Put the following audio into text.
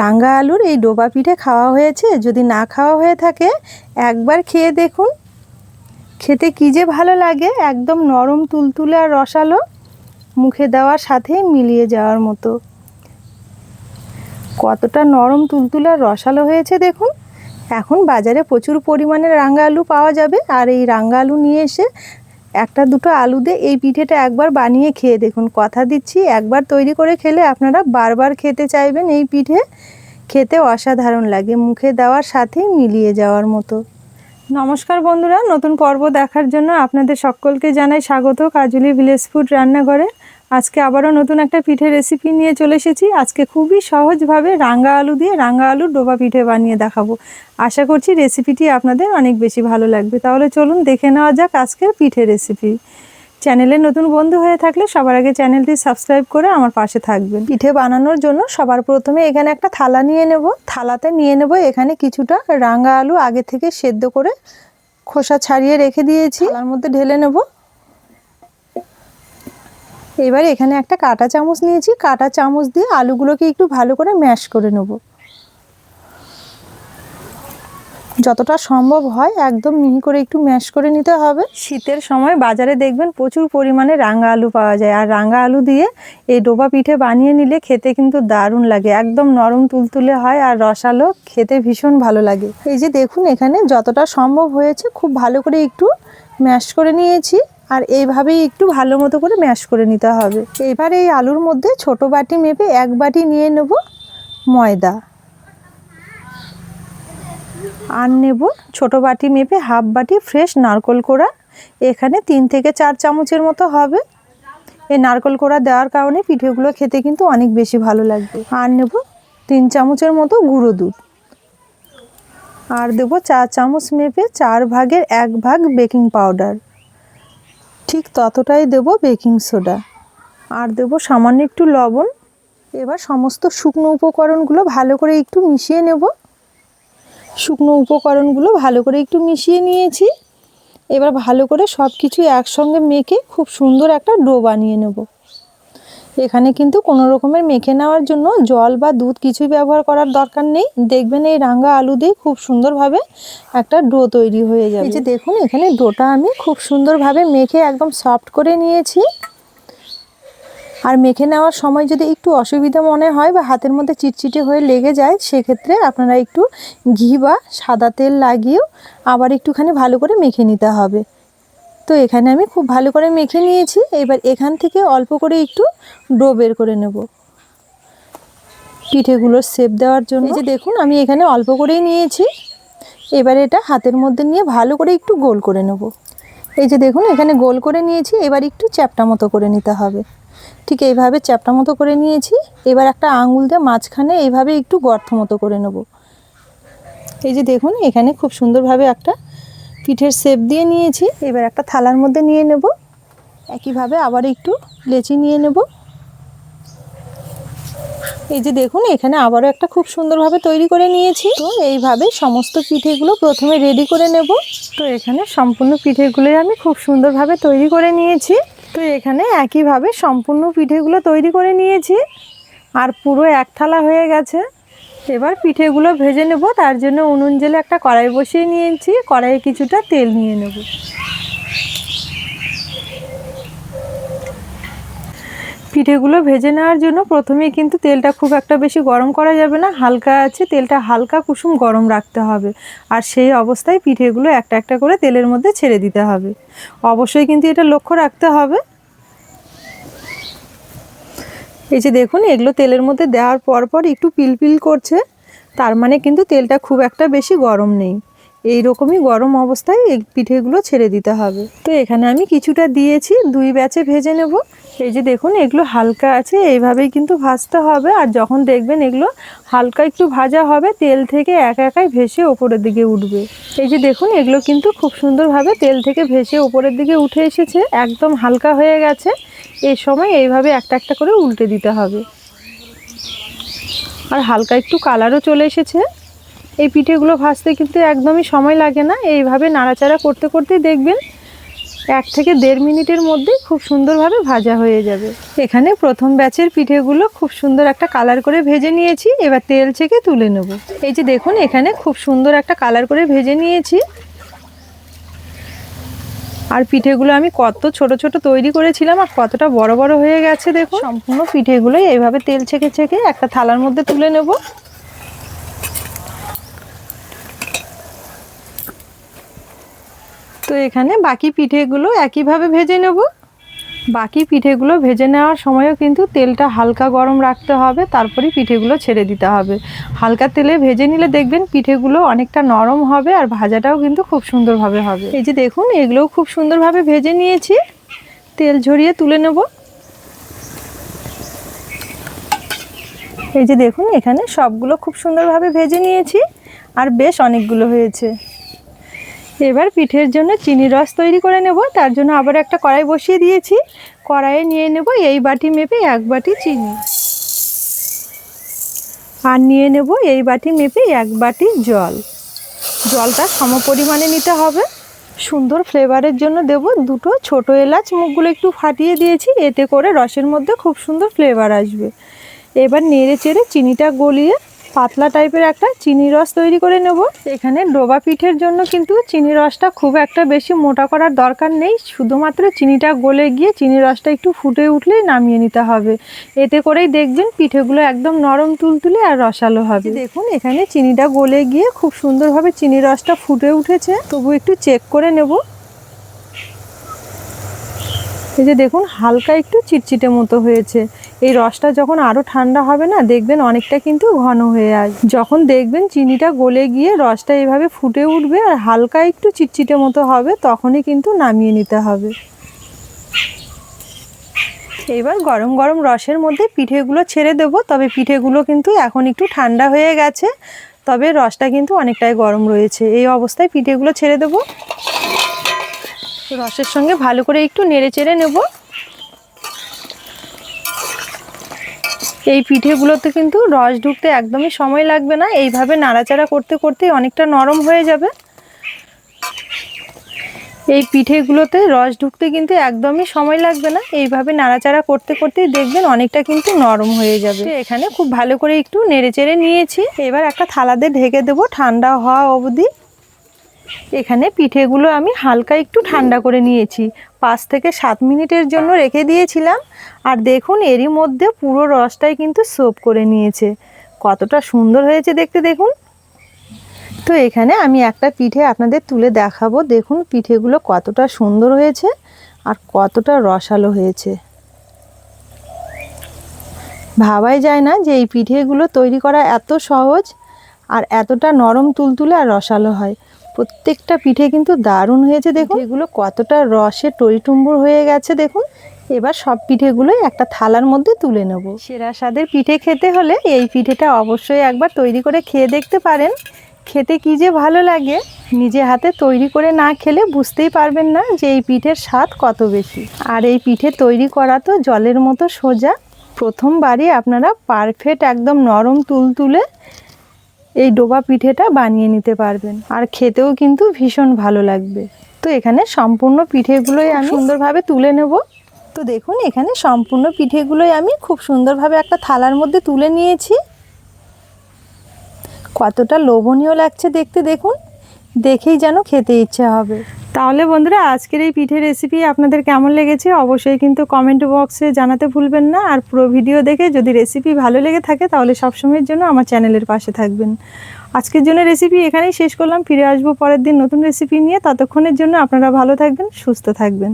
রাঙা আলুর এই ডোবা পিঠে খাওয়া হয়েছে? যদি না খাওয়া হয়ে থাকে একবার খেয়ে দেখুন, খেতে কী যে ভালো লাগে। একদম নরম তুলতুলে আর রসালো, মুখে দেওয়ার সাথেই মিলিয়ে যাওয়ার মতো। কতটা নরম তুলতুলে আর রসালো হয়েছে দেখুন। এখন বাজারে প্রচুর পরিমাণে রাঙা আলু পাওয়া যাবে, আর এই রাঙা আলু নিয়ে এসে একটা দুটো আলু দিয়ে এই পিঠেটা একবার বানিয়ে খেয়ে দেখুন। কথা দিচ্ছি, একবার তৈরি করে খেলে আপনারা বারবার খেতে চাইবেন। এই পিঠে খেতে অসাধারণ লাগে, মুখে দেওয়ার সাথেই মিলিয়ে যাওয়ার মতো। নমস্কার বন্ধুরা, নতুন পর্ব দেখার জন্য আপনাদের সকলকে জানাই স্বাগত কাজলি ভিলেজ ফুড রান্নাঘরে। আজকে আবারও নতুন একটা পিঠে রেসিপি নিয়ে চলে এসেছি। আজকে খুবই সহজভাবে রাঙা আলু দিয়ে রাঙা আলুর ডোবা পিঠে বানিয়ে দেখাবো। আশা করছি রেসিপিটি আপনাদের অনেক বেশি ভালো লাগবে। তাহলে চলুন দেখে নেওয়া যাক আজকের পিঠে রেসিপি। চ্যানেলে নতুন বন্ধু হয়ে থাকলে সবার আগে চ্যানেলটি সাবস্ক্রাইব করে আমার পাশে থাকবেন। পিঠে বানানোর জন্য সবার প্রথমে এখানে একটা থালা নিয়ে নেব। থালাতে নিয়ে নেব এখানে কিছুটা রাঙা আলু আগে থেকে সেদ্ধ করে খোসা ছাড়িয়ে রেখে দিয়েছি, থালার মধ্যে ঢেলে নেব। এবার এখানে একটা কাঁটা চামচ নিয়েছি, কাঁটা চামচ দিয়ে আলুগুলোকে একটু ভালো করে ম্যাশ করে নেব। যতটা সম্ভব হয় একদম মিহি করে একটু ম্যাশ করে নিতে হবে। শীতের সময় বাজারে দেখবেন প্রচুর পরিমাণে রাঙা আলু পাওয়া যায়, আর রাঙা আলু দিয়ে এই ডোবা পিঠে বানিয়ে নিলে খেতে কিন্তু দারুণ লাগে। একদম নরম তুলতুলে হয় আর রসালো, খেতে ভীষণ ভালো লাগে। এই যে দেখুন এখানে যতটা সম্ভব হয়েছে খুব ভালো করে একটু ম্যাশ করে নিয়েছি, আর এইভাবেই একটু ভালো মতো করে ম্যাশ করে নিতে হবে। এবার এই আলুর মধ্যে ছোট বাটি মেপে এক বাটি নিয়ে নেব ময়দা, আর নেব ছোট বাটি মেপে হাফ বাটি ফ্রেশ নারকেল কোড়া। এখানে 3 থেকে 4 চামচের মতো হবে। এই নারকেল কোড়া দেওয়ার কারণে পিঠেগুলো খেতে কিন্তু অনেক বেশি ভালো লাগবে। আর নেব 3 চামচের মতো গুঁড়ো দুধ, আর দেব 4 চামচ মেপে 4 ভাগের 1 ভাগ বেকিং পাউডার, ঠিক ততটাই দেব বেকিং সোডা, আর দেব সামান্য একটু লবণ। এবার সমস্ত শুকনো উপকরণগুলো ভালো করে একটু মিশিয়ে নেব। শুকনো উপকরণগুলো ভালো করে একটু মিশিয়ে নিয়েছি। এবার ভালো করে সব কিছু একসঙ্গে মেখে খুব সুন্দর একটা ডো বানিয়ে নেব। এখানে কিন্তু কোনো রকমের মেখে নেওয়ার জন্য জল বা দুধ কিছুই ব্যবহার করার দরকার নেই। দেখবেন এই রাঙা আলু দিয়ে খুব সুন্দরভাবে একটা ডো তৈরি হয়ে যাবে। এই যে দেখুন এখানে ডোটা আমি খুব সুন্দরভাবে মেখে একদম সফট করে নিয়েছি। আর মেখে নেওয়ার সময় যদি একটু অসুবিধা মনে হয় বা হাতের মধ্যে চিটচিটে হয়ে লেগে যায়, সেক্ষেত্রে আপনারা একটু ঘি বা সাদা তেল লাগিয়েও আবার একটুখানি ভালো করে মেখে নিতে হবে। তো এখানে আমি খুব ভালো করে মেখে নিয়েছি। এবার এখান থেকে অল্প করে একটু ডো বের করে নেব পিঠেগুলোর শেপ দেওয়ার জন্য। এই যে দেখুন আমি এখানে অল্প করেই নিয়েছি। এবার এটা হাতের মধ্যে নিয়ে ভালো করে একটু গোল করে নেব। এই যে দেখুন এখানে গোল করে নিয়েছি। এবার একটু চ্যাপ্টা মতো করে নিতে হবে। ঠিক এইভাবে চ্যাপ্টা মতো করে নিয়েছি। এবার একটা আঙুল দিয়ে মাঝখানে এইভাবে একটু গর্ত মতো করে নেব। এই যে দেখুন এখানে খুব সুন্দরভাবে একটা পিঠের শেপ দিয়ে নিয়েছি। এবার একটা থালার মধ্যে নিয়ে নেব। একইভাবে আবার একটু লেচি নিয়ে নেব। এই যে দেখুন এখানে আবারও একটা খুব সুন্দরভাবে তৈরি করে নিয়েছি। তো এইভাবে সমস্ত পিঠেগুলো প্রথমে রেডি করে নেব। তো এখানে সম্পূর্ণ পিঠেগুলোই আমি খুব সুন্দরভাবে তৈরি করে নিয়েছি। তো এখানে একইভাবে সম্পূর্ণ পিঠেগুলো তৈরি করে নিয়েছি, আর পুরো এক থালা হয়ে গেছে। এবার পিঠেগুলো ভেজে নেব। তার জন্য উনুন জেলে একটা কড়াই বসিয়ে নিয়েছি। কড়াইয়ে কিছুটা তেল নিয়ে নেব। পিঠেগুলো ভেজে নেওয়ার জন্য প্রথমেই কিন্তু তেলটা খুব একটা বেশি গরম করা যাবে না, হালকা আছে তেলটা হালকা কুসুম গরম রাখতে হবে। আর সেই অবস্থায় পিঠেগুলো একটা একটা করে তেলের মধ্যে ছেড়ে দিতে হবে। অবশ্যই কিন্তু এটা লক্ষ্য রাখতে হবে। এই যে দেখুন এগুলো তেলের মধ্যে দেওয়ার পর একটু পিলপিল করছে, তার মানে কিন্তু তেলটা খুব একটা বেশি গরম নেই। এই রকমই গরম অবস্থায় এই পিঠেগুলো ছেড়ে দিতে হবে। তো এখানে আমি কিছুটা দিয়েছি, 2 ব্যাচে ভেজে নেব। এই যে দেখুন এগুলো হালকা আছে, এইভাবেই কিন্তু ভাজতে হবে। আর যখন দেখবেন এগুলো হালকা একটু ভাজা হবে, তেল থেকে একাই ভেসে ওপরের দিকে উঠবে। এই যে দেখুন এগুলো কিন্তু খুব সুন্দরভাবে তেল থেকে ভেসে ওপরের দিকে উঠে এসেছে, একদম হালকা হয়ে গেছে। এই সময় এইভাবে একটা একটা করে উল্টে দিতে হবে। আর হালকা একটু কালারও চলে এসেছে। এই পিঠেগুলো ভাজতে কিন্তু একদমই সময় লাগে না। এইভাবে নাড়াচাড়া করতে করতেই দেখবেন 1 থেকে 1.5 মিনিটের মধ্যে খুব সুন্দরভাবে ভাজা হয়ে যাবে। এখানে প্রথম ব্যাচের পিঠেগুলো খুব সুন্দর একটা কালার করে ভেজে নিয়েছি, এবার তেল থেকে তুলে নেব। এই যে দেখুন এখানে খুব সুন্দর একটা কালার করে ভেজে নিয়েছি। আর পিঠেগুলো আমি কত ছোট ছোট তৈরি করেছিলাম আর কতটা বড় বড় হয়ে গেছে দেখুন। সম্পূর্ণ পিঠেগুলোই এইভাবে তেল ছেঁকে ছেঁকে একটা থালার মধ্যে তুলে নেব। তো এখানে বাকি পিঠেগুলো একইভাবে ভেজে নেব। বাকি পিঠেগুলো ভেজে নেওয়ার সময়ও কিন্তু তেলটা হালকা গরম রাখতে হবে, তারপরেই পিঠেগুলো ছেড়ে দিতে হবে। হালকা তেলে ভেজে নিলে দেখবেন পিঠেগুলো অনেকটা নরম হবে আর ভাজাটাও কিন্তু খুব সুন্দরভাবে হবে। এই যে দেখুন এগুলোও খুব সুন্দরভাবে ভেজে নিয়েছি, তেল ঝরিয়ে তুলে নেব। এই যে দেখুন এখানে সবগুলো খুব সুন্দরভাবে ভেজে নিয়েছি আর বেশ অনেকগুলো হয়েছে। এবার পিঠের জন্য চিনি রস তৈরি করে নেব। তার জন্য আবার একটা কড়াই বসিয়ে দিয়েছি। কড়াইয়ে নিয়ে নেব এই বাটি মেপে 1 বাটি চিনি, আর নিয়ে নেব এই বাটি মেপে 1 বাটি জল। জলটা সমপরিমাণে নিতে হবে। সুন্দর ফ্লেভারের জন্য দেব 2টো ছোটো এলাচ, মুখগুলো একটু ফাটিয়ে দিয়েছি, এতে করে রসের মধ্যে খুব সুন্দর ফ্লেভার আসবে। এবার নেড়ে চেড়ে চিনিটা গলিয়ে পাতলা টাইপের একটা চিনি রস তৈরি করে নেব। এখানে ডোবা পিঠের জন্য কিন্তু চিনি রসটা খুব একটা বেশি মোটা করার দরকার নেই, শুধুমাত্র চিনিটা গলে গিয়ে চিনি রসটা একটু ফুটে উঠলেই নামিয়ে নিতে হবে। এতে করেই দেখবেন পিঠেগুলো একদম নরম তুলতুলে আর রসালো হবে। দেখুন এখানে চিনিটা গলে গিয়ে খুব সুন্দরভাবে চিনি রসটা ফুটে উঠেছে, তবু একটু চেক করে নেব। এই যে দেখুন হালকা একটু চিটচিটে মতো হয়েছে। এই রসটা যখন আরও ঠান্ডা হবে না দেখবেন অনেকটা কিন্তু ঘন হয়ে আসবে। যখন দেখবেন চিনিটা গলে গিয়ে রসটা এইভাবে ফুটে উঠবে আর হালকা একটু চিটচিটে মতো হবে, তখনই কিন্তু নামিয়ে নিতে হবে। এবার গরম গরম রসের মধ্যে পিঠেগুলো ছেড়ে দেবো। তবে পিঠেগুলো কিন্তু এখন একটু ঠান্ডা হয়ে গেছে, তবে রসটা কিন্তু অনেকটাই গরম রয়েছে। এই অবস্থায় পিঠেগুলো ছেড়ে দেবো। রসের সঙ্গে ভালো করে একটু নেড়ে চেড়ে নেব। এই পিঠেগুলোতে কিন্তু রস ঢুকতে একদমই সময় লাগবে না, এইভাবে নাড়াচাড়া করতে করতেই অনেকটা নরম হয়ে যাবে। এই পিঠেগুলোতে রস ঢুকতে কিন্তু একদমই সময় লাগবে না, এইভাবে নাড়াচাড়া করতে করতেই দেখবেন অনেকটা কিন্তু নরম হয়ে যাবে। এখানে খুব ভালো করে একটু নেড়ে চেড়ে নিয়েছি। এবার একটা থালাতে ঢেকে দেবো ঠান্ডা হওয়া অবধি। এখানে পিঠেগুলো আমি হালকা একটু ঠান্ডা করে নিয়েছি, 5 থেকে 7 মিনিটের জন্য রেখে দিয়েছিলাম। আর দেখুন এরই মধ্যে পুরো রসটাই কিন্তু সোপ করে নিয়েছে। কতটা সুন্দর হয়েছে দেখতে দেখুন। তো এখানে আমি একটা পিঠে আপনাদের তুলে দেখাবো। দেখুন পিঠেগুলো কতটা সুন্দর হয়েছে আর কতটা রসালো হয়েছে। ভাবাই যায় না যে এই পিঠেগুলো তৈরি করা এত সহজ আর এতটা নরম তুলতুলে আর রসালো হয়। প্রত্যেকটা পিঠে কিন্তু দারুণ হয়েছে। দেখুন এগুলো কতটা রসে টইটুম্বুর হয়ে গেছে দেখুন। এবার সব পিঠেগুলোই একটা থালার মধ্যে তুলে নেব। সেরা স্বাদের পিঠে খেতে হলে এই পিঠেটা অবশ্যই একবার তৈরি করে খেয়ে দেখতে পারেন। খেতে কি যে ভালো লাগে, নিজে হাতে তৈরি করে না খেলে বুঝতেই পারবেন না যে এই পিঠের স্বাদ কত বেশি। আর এই পিঠে তৈরি করা তো জলের মতো সোজা। প্রথমবারই আপনারা পারফেক্ট একদম নরম তুলতুলে এই ডোবা পিঠেটা বানিয়ে নিতে পারবেন, আর খেতেও কিন্তু ভীষণ ভালো লাগবে। তো এখানে সম্পূর্ণ পিঠেগুলোই আমি সুন্দরভাবে তুলে নেব। তো দেখুন এখানে সম্পূর্ণ পিঠেগুলোই আমি খুব সুন্দরভাবে একটা থালার মধ্যে তুলে নিয়েছি। কতটা লোভনীয় লাগছে দেখতে দেখুন, দেখেই যেন খেতে ইচ্ছে হবে। তাহলে বন্ধুরা আজকের এই পিঠে রেসিপি আপনাদের কেমন লেগেছে অবশ্যই কিন্তু কমেন্ট বক্সে জানাতে ভুলবেন না। আর পুরো ভিডিও দেখে যদি রেসিপি ভালো লেগে থাকে তাহলে সবসময়ের জন্য আমার চ্যানেলের পাশে থাকবেন। আজকের জন্য রেসিপি এখানেই শেষ করলাম। ফিরে আসবো পরের দিন নতুন রেসিপি নিয়ে। ততক্ষণের জন্য আপনারা ভালো থাকবেন, সুস্থ থাকবেন।